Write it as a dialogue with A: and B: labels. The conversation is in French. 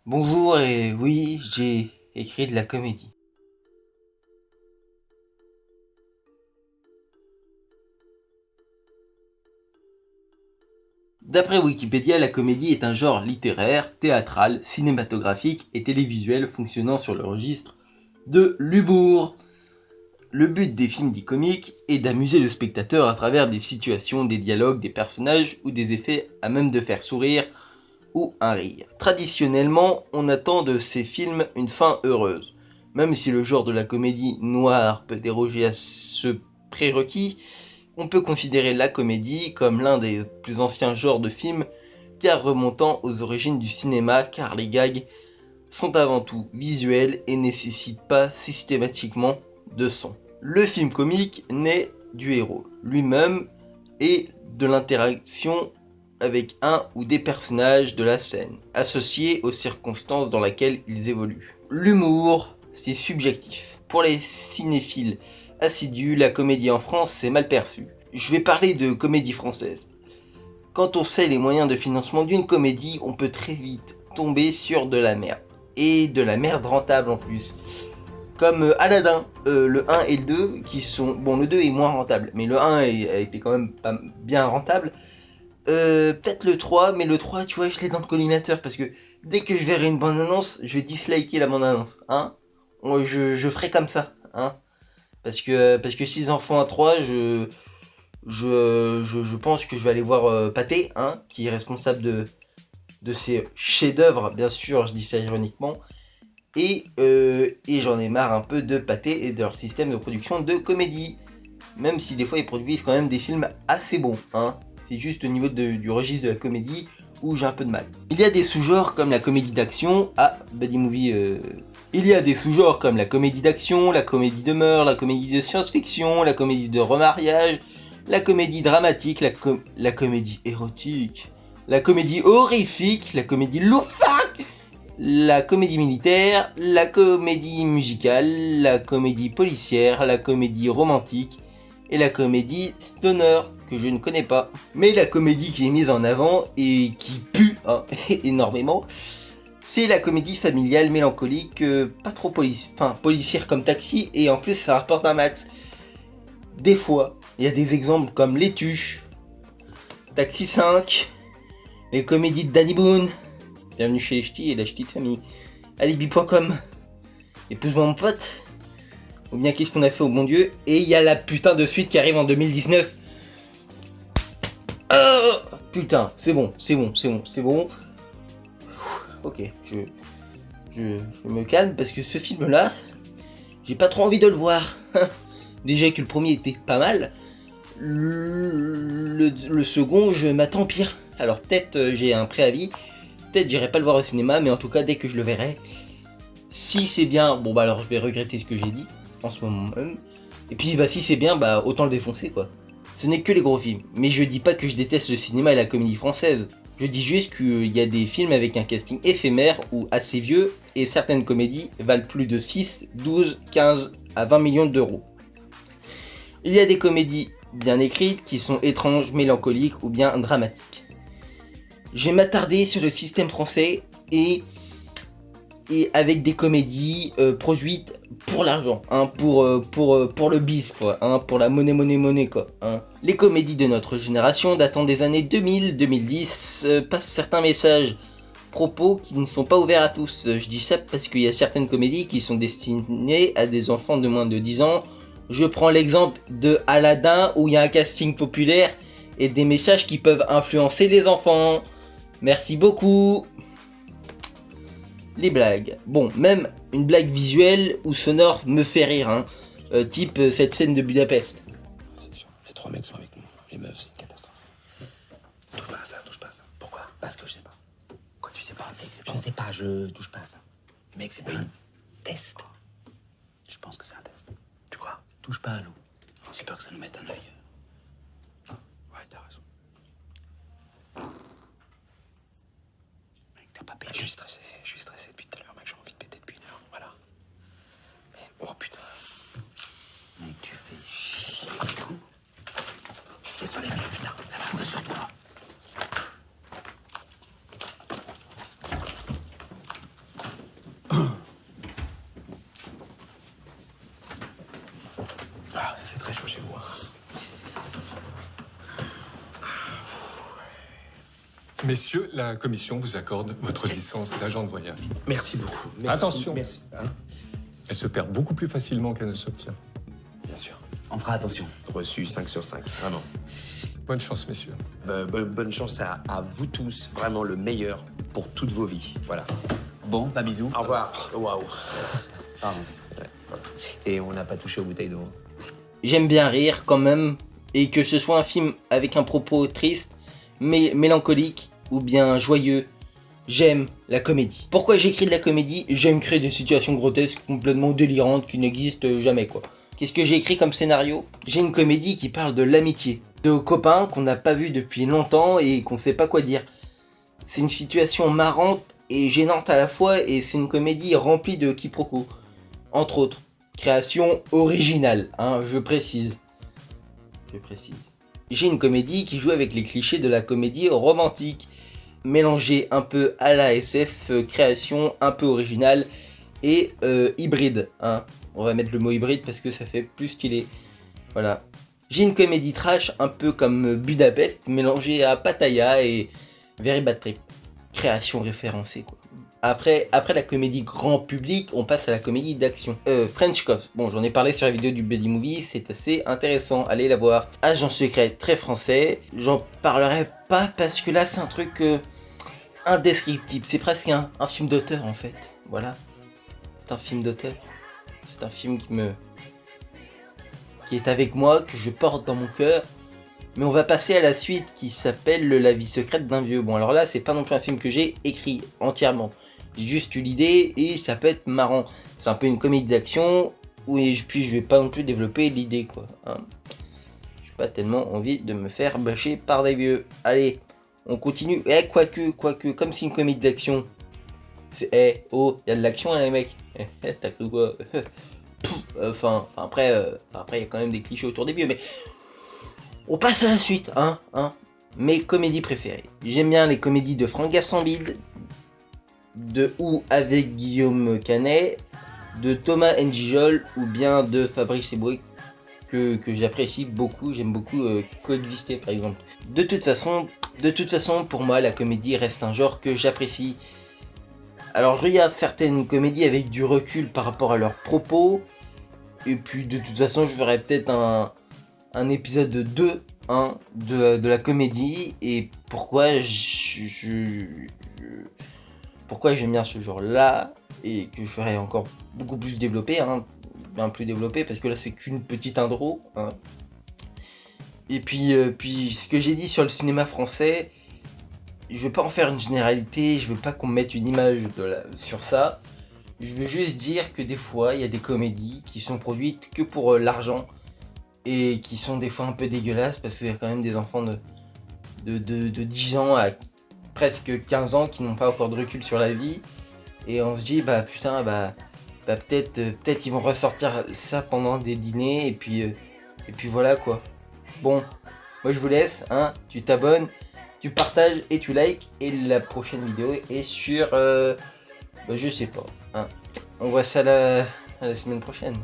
A: Bonjour et oui, j'ai écrit de la comédie. D'après Wikipédia, la comédie est un genre littéraire, théâtral, cinématographique et télévisuel fonctionnant sur le registre de l'humour. Le but des films dits comiques est d'amuser le spectateur à travers des situations, des dialogues, des personnages ou des effets à même de faire sourire ou un rire. Traditionnellement, on attend de ces films une fin heureuse. Même si le genre de la comédie noire peut déroger à ce prérequis, on peut considérer la comédie comme l'un des plus anciens genres de films, car remontant aux origines du cinéma, car les gags sont avant tout visuels et nécessitent pas systématiquement de son. Le film comique naît du héros lui-même et de l'interaction avec un ou des personnages de la scène, associés aux circonstances dans lesquelles ils évoluent. L'humour, c'est subjectif. Pour les cinéphiles assidus, la comédie en France, c'est mal perçu. Je vais parler de comédie française. Quand on sait les moyens de financement d'une comédie, on peut très vite tomber sur de la merde. Et de la merde rentable en plus. Comme Aladdin, le 1 et le 2, qui sont... Bon, le 2 est moins rentable, mais le 1 a été quand même pas bien rentable. Peut-être le 3, mais le 3, tu vois, je l'ai dans le collimateur, parce que dès que je verrai une bande-annonce, je vais disliker la bande-annonce, hein. Je ferai comme ça, hein. Parce que s'ils en font un 3, je pense que je vais aller voir Pathé, hein, qui est responsable de ces chefs-d'œuvre, bien sûr, je dis ça ironiquement. Et j'en ai marre un peu de Pathé et de leur système de production de comédie. Même si des fois ils produisent quand même des films assez bons, hein. C'est juste au niveau du registre de la comédie où j'ai un peu de mal. Il y a des sous-genres comme la comédie d'action. Ah, Buddy Movie. Il y a des sous-genres comme la comédie d'action, la comédie de meurtre, la comédie de science-fiction, la comédie de remariage, la comédie dramatique, la comédie érotique, la comédie horrifique, la comédie loufoque, la comédie militaire, la comédie musicale, la comédie policière, la comédie romantique et la comédie stoner que je ne connais pas. Mais la comédie qui est mise en avant et qui pue hein, énormément, c'est la comédie familiale mélancolique, pas trop policière comme Taxi, et en plus ça rapporte un max. Des fois, il y a des exemples comme Les Tuches, Taxi 5, les comédies de Danny Boone, Bienvenue chez les Ch'tis et la Ch'ti de famille, Alibi.com, Épouse-moi mon pote, ou bien Qu'est-ce qu'on a fait au bon Dieu, et il y a la putain de suite qui arrive en 2019. Oh putain, c'est bon. Ok, je me calme parce que ce film-là, j'ai pas trop envie de le voir. Déjà que le premier était pas mal, le second, je m'attends pire. Alors peut-être j'ai un préavis, peut-être j'irai pas le voir au cinéma, mais en tout cas dès que je le verrai, si c'est bien, bon bah alors je vais regretter ce que j'ai dit en ce moment même. Et puis bah si c'est bien, bah autant le défoncer quoi. Ce n'est que les gros films, mais je dis pas que je déteste le cinéma et la comédie française. Je dis juste qu'il y a des films avec un casting éphémère ou assez vieux, et certaines comédies valent plus de 6, 12, 15 à 20 millions d'euros. Il y a des comédies bien écrites qui sont étranges, mélancoliques ou bien dramatiques. Je vais m'attarder sur le système français et avec des comédies produites pour l'argent, hein, pour le bis, quoi, hein, pour la monnaie, quoi. Hein. Les comédies de notre génération datant des années 2000-2010 passent certains messages, propos qui ne sont pas ouverts à tous. Je dis ça parce qu'il y a certaines comédies qui sont destinées à des enfants de moins de 10 ans. Je prends l'exemple de Aladdin où il y a un casting populaire et des messages qui peuvent influencer les enfants. Merci beaucoup. Les blagues. Bon, même une blague visuelle ou sonore me fait rire, hein. Type cette scène de Budapest.
B: C'est sûr, les trois mecs sont avec nous. Les meufs, c'est une catastrophe. Touche pas à ça, touche pas à ça. Pourquoi? Parce que je sais pas. Quoi, tu sais pas, mec, c'est pas. Je sais pas, je touche pas à ça. Mec, c'est pas un test. Je pense que c'est un test. Tu crois? Touche pas à l'eau. J'ai peur que ça nous mette un œil. Ouais, t'as raison. Mec, t'as pas pété. Je suis stressé depuis tout à l'heure, mec. J'ai envie de péter depuis une heure. Voilà. Mais, oh putain. Mec, tu fais chier tout. Je suis désolé, mec, putain. Ça va, ça va.
C: Messieurs, la commission vous accorde votre licence d'agent de voyage.
B: Merci beaucoup. Merci,
C: Attention.
B: Merci. Hein?
C: Elle se perd beaucoup plus facilement qu'elle ne s'obtient.
B: Bien sûr.
D: On fera attention.
B: Reçu 5 sur 5, vraiment.
C: Bonne chance, messieurs.
B: Bonne chance à vous tous. Vraiment le meilleur pour toutes vos vies. Voilà.
D: Bon, pas bisous.
B: Au revoir. Waouh.
D: Pardon.
B: Et on n'a pas touché aux bouteilles d'eau.
A: J'aime bien rire quand même, et que ce soit un film avec un propos triste, mais mélancolique ou bien joyeux, j'aime la comédie. Pourquoi j'écris de la comédie? J'aime créer des situations grotesques complètement délirantes qui n'existent jamais quoi. Qu'est-ce que j'ai écrit comme scénario? J'ai une comédie qui parle de l'amitié, de copains qu'on n'a pas vus depuis longtemps et qu'on sait pas quoi dire. C'est une situation marrante et gênante à la fois, et c'est une comédie remplie de quiproquos. Entre autres, création originale, hein, je précise. J'ai une comédie qui joue avec les clichés de la comédie romantique, mélangée un peu à la SF, création un peu originale et hybride. Hein. On va mettre le mot hybride parce que ça fait plus stylé. Voilà. J'ai une comédie trash un peu comme Budapest, mélangée à Pattaya et Very Bad Trip. Création référencée quoi. Après la comédie grand public, on passe à la comédie d'action. French Cops, bon j'en ai parlé sur la vidéo du Buddy Movie, c'est assez intéressant, allez la voir. Agent secret très français, j'en parlerai pas parce que là c'est un truc indescriptible, c'est presque un film d'auteur en fait, voilà. C'est un film d'auteur, c'est un film qui est avec moi, que je porte dans mon cœur. Mais on va passer à la suite qui s'appelle La vie secrète d'un vieux. Bon alors là c'est pas non plus un film que j'ai écrit entièrement. J'ai juste eu l'idée et ça peut être marrant. C'est un peu une comédie d'action et puis je vais pas non plus développer l'idée quoi. Hein. J'ai pas tellement envie de me faire bâcher par des vieux. Allez, on continue. Quoique, comme c'est une comédie d'action. Oh, y a de l'action hein, les mecs. T'as cru quoi? Enfin après il y a quand même des clichés autour des vieux, mais on passe à la suite, hein. Mes comédies préférées. J'aime bien les comédies de Franck Gastambide, de ou avec Guillaume Canet, de Thomas N'Gijol ou bien de Fabrice Eboué que j'apprécie beaucoup. J'aime beaucoup Coexister par exemple. De toute façon, pour moi, la comédie reste un genre que j'apprécie. Alors je regarde certaines comédies avec du recul par rapport à leurs propos, et puis de toute façon, je verrai peut-être un épisode 2 hein, de la comédie et pourquoi pourquoi j'aime bien ce genre là et que je ferai encore beaucoup plus développé, hein, bien plus développé parce que là c'est qu'une petite intro. Hein. Et puis ce que j'ai dit sur le cinéma français, je veux pas en faire une généralité, je veux pas qu'on mette une image sur ça. Je veux juste dire que des fois il y a des comédies qui sont produites que pour l'argent. Et qui sont des fois un peu dégueulasses parce qu'il y a quand même des enfants de 10 ans à presque 15 ans qui n'ont pas encore de recul sur la vie. Et on se dit bah putain peut-être ils vont ressortir ça pendant des dîners et puis voilà quoi. Bon, moi je vous laisse, hein, tu t'abonnes, tu partages et tu likes et la prochaine vidéo est sur je sais pas. Hein. On voit ça la semaine prochaine.